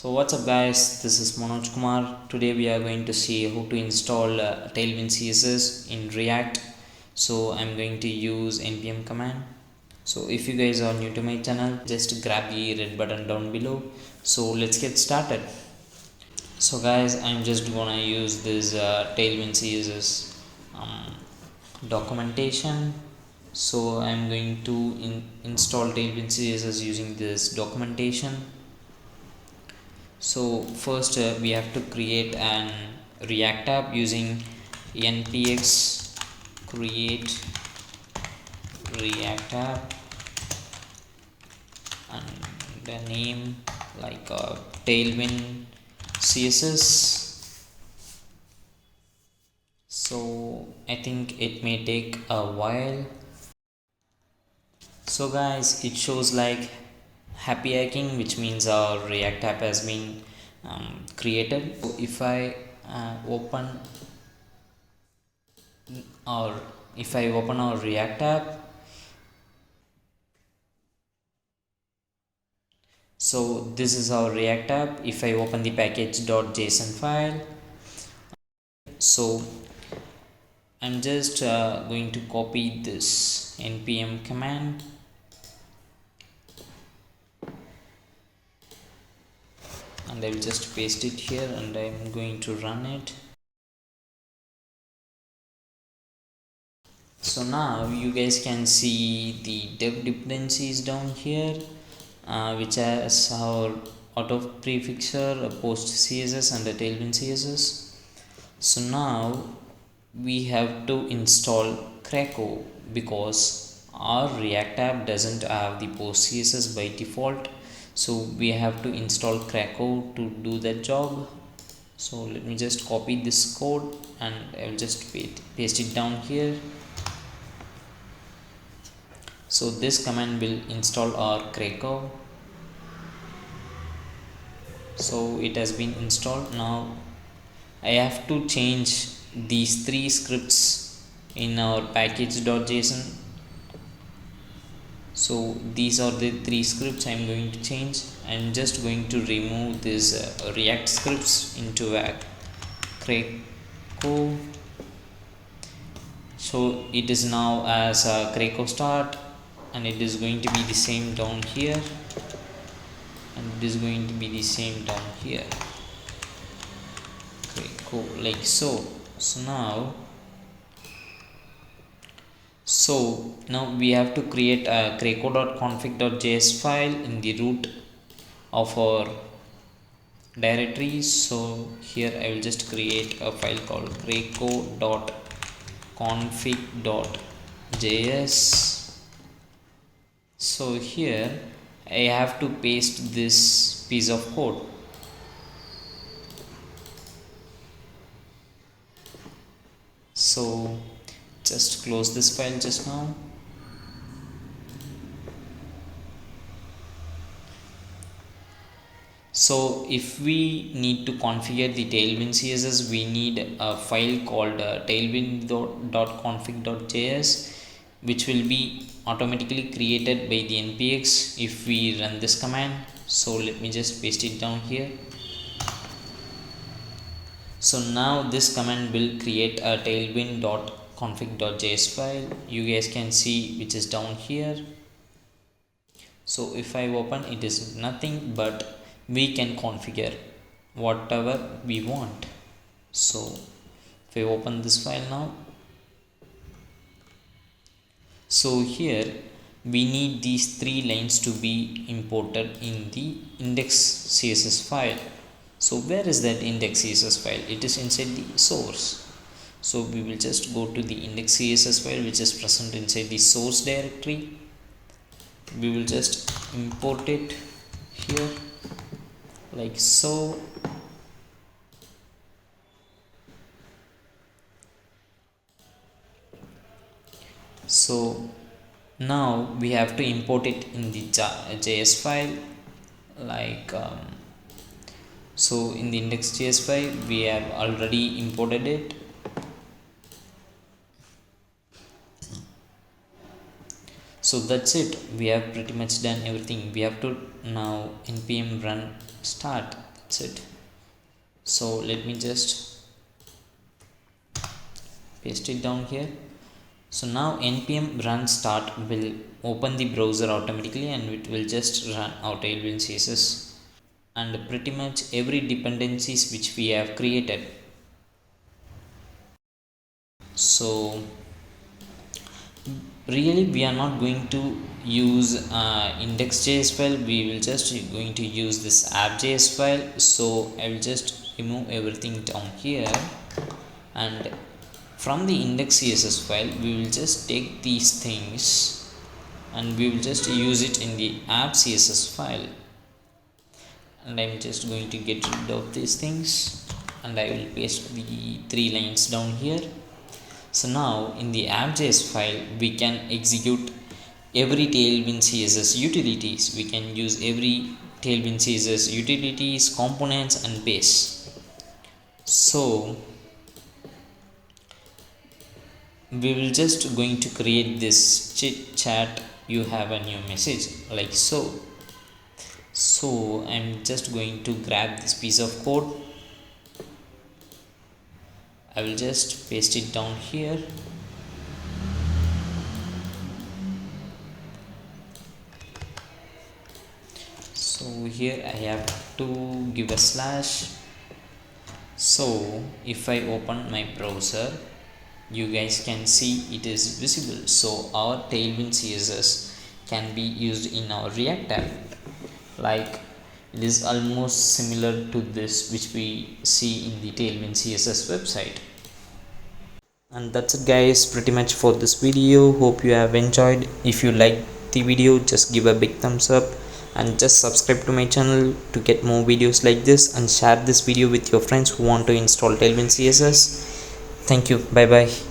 So what's up guys, this is Manoj Kumar. Today we are going to see how to install Tailwind CSS in React. So I'm going to use npm command. So if you guys are new to my channel, just grab the red button down below. So let's get started. So guys, I'm just gonna use this Tailwind CSS documentation. So I'm going to install Tailwind CSS using this documentation. So first we have to create an React app using npx create React app and the name like Tailwind CSS. So I think it may take a while. So guys, it shows like happy hacking, which means our React app has been created. So if I open our React app, so this is our React app. If I open the package.json file, so I'm just going to copy this npm command and I will just paste it here and I'm going to run it. So now you guys can see the dev dependencies down here, which has our Autoprefixer, a PostCss and a Tailwind CSS. So now we have to install Cracow because our React app doesn't have the PostCss by default. So we have to install Cracow to do that job. So let me just copy this code and I will just paste it down here. So this command will install our Cracow. So it has been installed. Now I have to change these three scripts in our package.json. So these are the three scripts I'm going to change. I'm just going to remove these React scripts into a Cracow. So it is now as a Cracow start and it is going to be the same down here and it is going to be the same down here. Cracow, like so. So now we have to create a craco.config.js file in the root of our directory. So here I will just create a file called craco.config.js. So here I have to paste this piece of code. So just close this file just now. So if we need to configure the Tailwind CSS, we need a file called tailwind.config.js, which will be automatically created by the npx if we run this command. So let me just paste it down here. So now this command will create a tailwind.config.js file. You guys can see which is down here. So if I open, it is nothing but we can configure whatever we want. So if I open this file now, so here we need these three lines to be imported in the index.css file. So where is that index.css file? It is inside the source. So we will just go to the index.css file, which is present inside the source directory. We will just import it here like so. So now we have to import it in the JS file like so in the index.js file we have already imported it. So that's it, we have pretty much done everything. We have to now npm run start that's it. So let me just paste it down here. So now npm run start will open the browser automatically and it will just run our Tailwind CSS and pretty much every dependencies which we have created. So really we are not going to use index.js file, we will just going to use this app.js file. So I will just remove everything down here, and from the index.css file we will just take these things and we will just use it in the app.css file, and I'm just going to get rid of these things and I will paste the 3 lines down here. So now in the app.js file we can execute every Tailwind CSS utilities. We can use every Tailwind CSS utilities, components and base. So we will just going to create this chit chat, you have a new message, like so. So I'm just going to grab this piece of code, I will just paste it down here. So here I have to give a slash. So if I open my browser, you guys can see it is visible. So our Tailwind CSS can be used in our React app. Like it is almost similar to this which we see in the Tailwind CSS website. And that's it guys, pretty much for this video. Hope you have enjoyed. If you like the video, just give a big thumbs up and just subscribe to my channel to get more videos like this, and share this video with your friends who want to install Tailwind CSS. Thank you, bye bye.